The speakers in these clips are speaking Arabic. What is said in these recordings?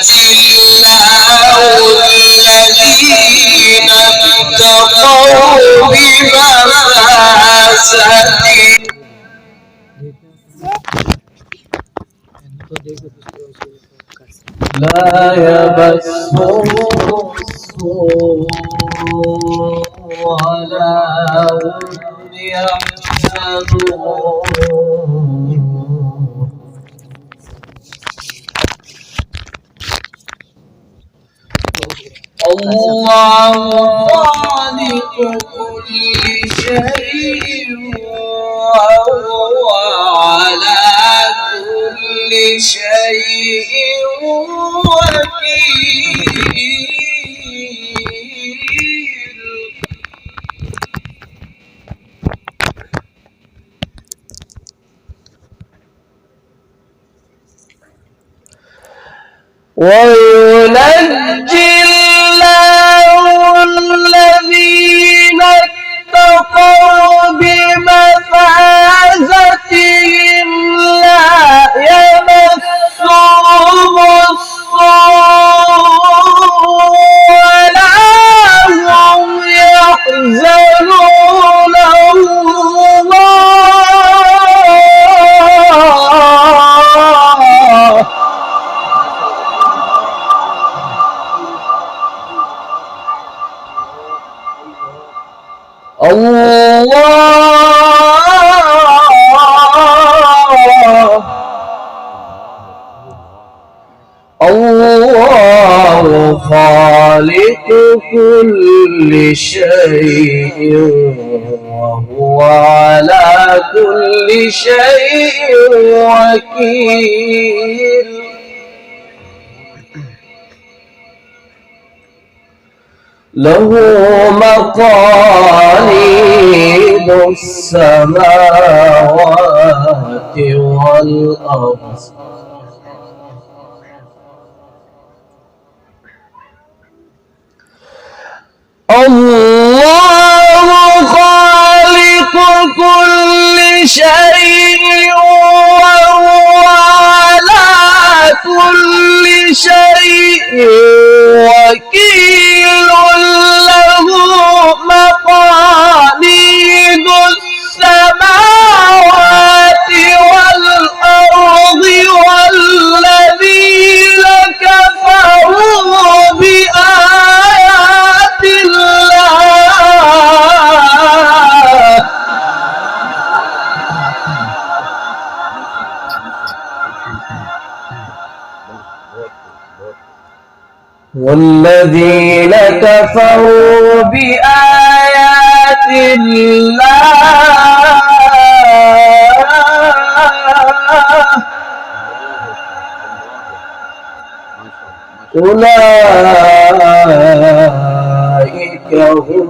وينجي الله الذين اتقوا بمفازتهم لا يمسهم السوء ولا هم يحزنون. الله خالق كل شيء وهو على كل شيء وكيل. وينجي الله الذين اتقوا بمفازتهم لا يمسهم السوء ولا هم يحزنون. الله خالق كل شيء وهو على كل شيء وكيل. له مقاليد السماوات والأرض الله خالق كل شيء وهو على كل شيء وكيل. له مقاليد السماوات والأرض والذين كفروا بآيات والذين كفروا بآيات الله أولئك هم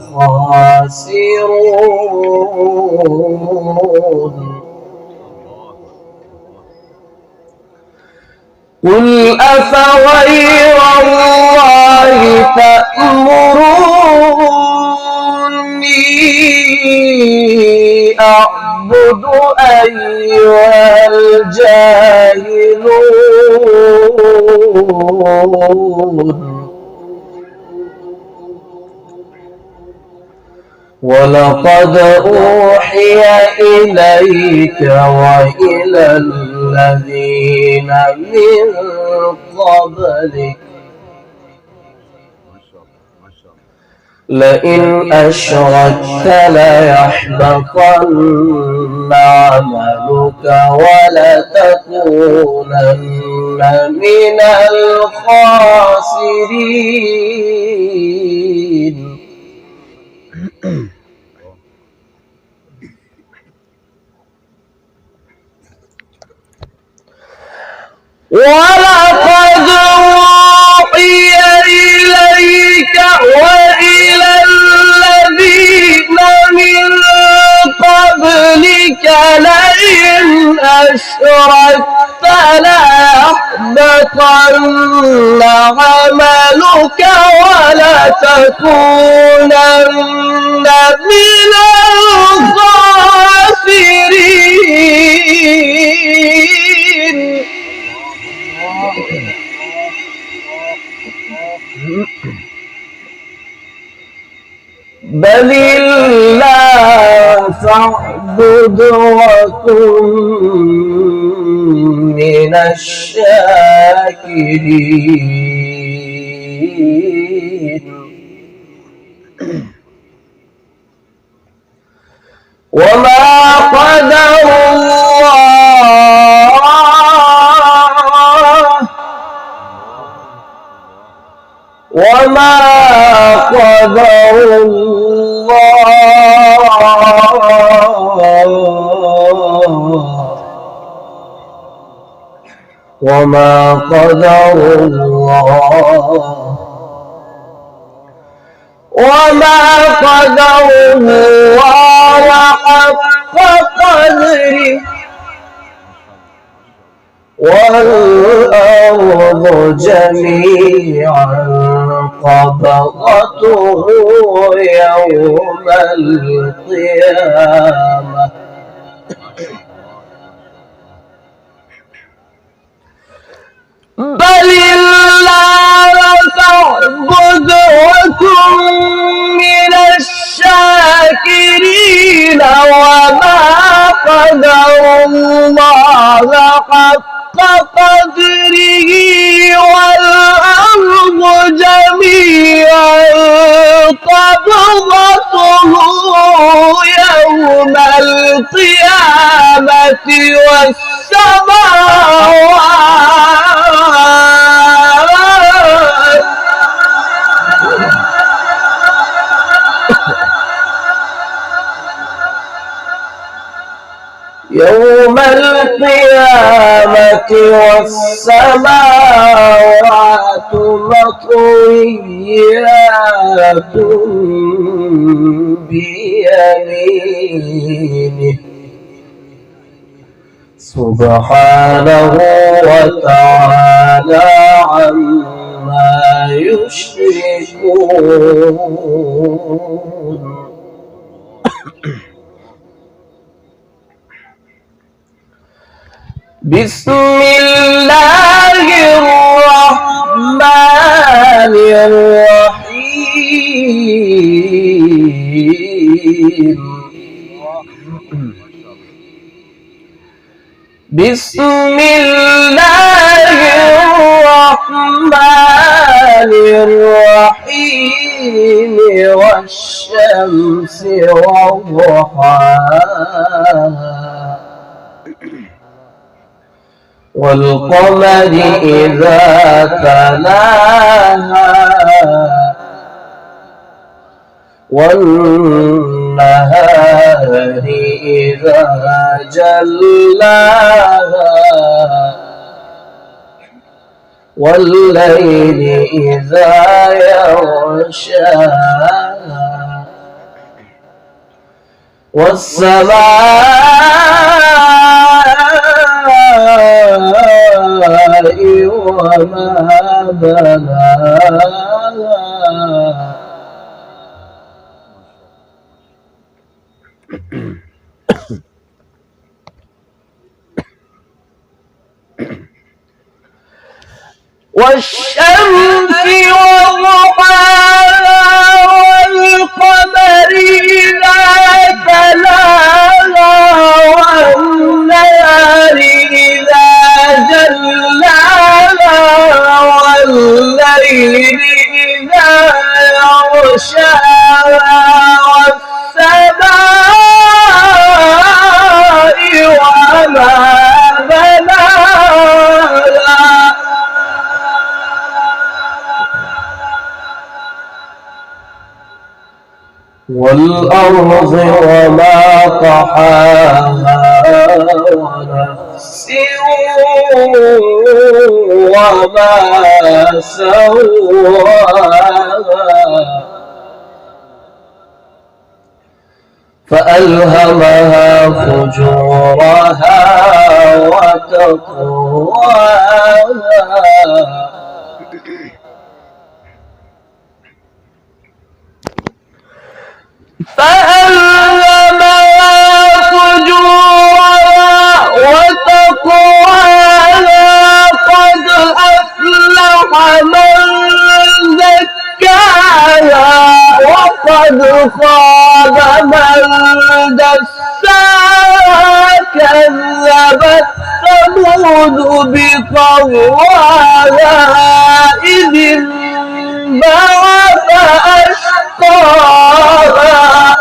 الخاسرون. قل أفغير الله تأمروني أعبد أيها الجاهلون. ولقد أوحي إليك وإلى الذين من قبلك لئن أشركت ليحبطن عملك ولتكونن من الخاسرين. ولقد أوحي إليك وإلى الذين من قبلك لئن أشركت ليحبطن عملك ولا تكونن من الخاسرين. بل الله فاعبد وكن من الشاكرين. وما قدر وما قدر الله حق قدره. والأرض جميعا قبضته يوم القيامة. بل الله فاعبد وكن من الشاكرين. وما قدر الله حق قدره. والأرض جميعا قبضته يوم القيامة والسماوات يوم القيامة والسماوات مطويات بيمينه سبحانه وتعالى عما يشركون. بسم الله الرحمن الرحيم. بسم الله الرحمن الرحيم. والشمس وضحاها والقمر إذا تلاها والنهار إذا جلاها والليل إذا يغشاها والسماء وما بناها والشمس وضحاها والقمر إذا تلاها والنهار إذا جلاها والليل إذا يغشاها والسماء وما بناها والأرض وما طحاها ونفس وما سواها فألهمها فجورها وتقواها فألهمها فجورها وتقواها قد أفلح من زكاها وقد خاب من دساها كذبت ثمود بطغواها إذ انبعث أشقاها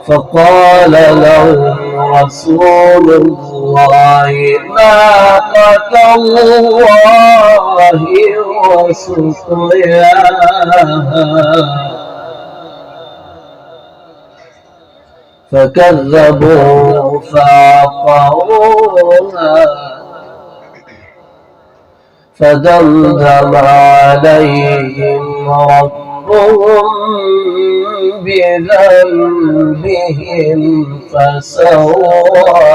فقال لهم رسول الله ناقة الله وسقياها فكذبوا فعقروها فدمدم عليهم ربهم بذنبهم فسواها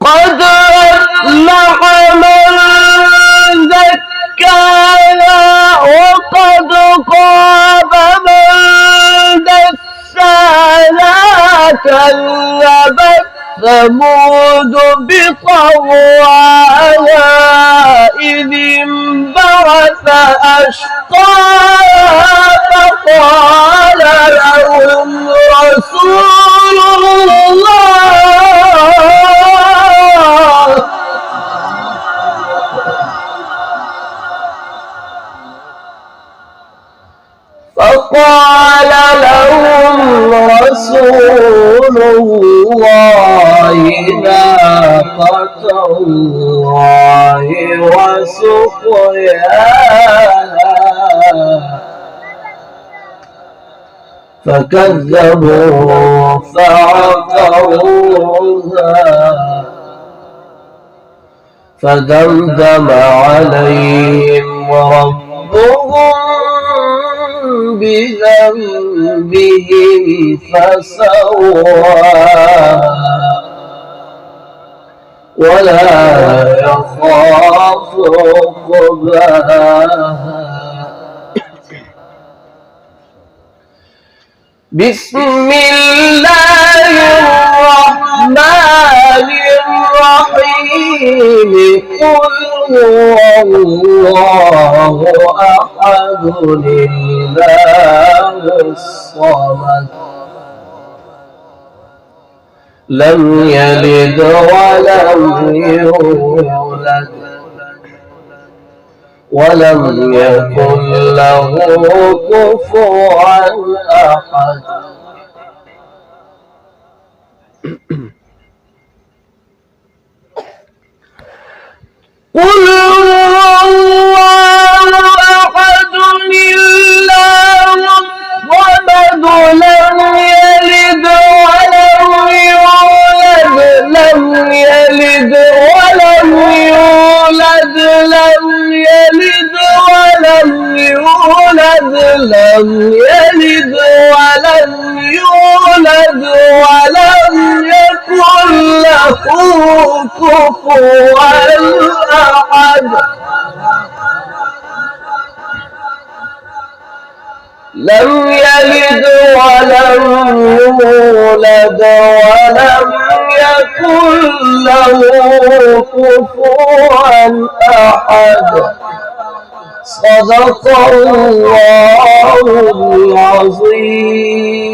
قد أفلح من زكاها وقد خاب من دساها كذبت ثمود بطغواها إذ انبعث أشقاها فقال لهم رسول الله ناقة الله وسقياها فكذبوا فعقروها فدمدم عليهم ربهم بذنبهم فسواها ولا يخاف عقباها بسم الله الرحمن الرحيم قل هو الله أحد الله الصمد لم يلد ولم يولد ولم يكن له كفوا أحد قل هو الله أحد الله الصمد لم يلد ولم يولد لم يلد ولم يولد لم يلد ولم يولد لم يلد ولم يولد ولم يكن له كفوا أحد لم يلد ولم يولد ولم يكن له كفوا أحد صدق الله العظيم.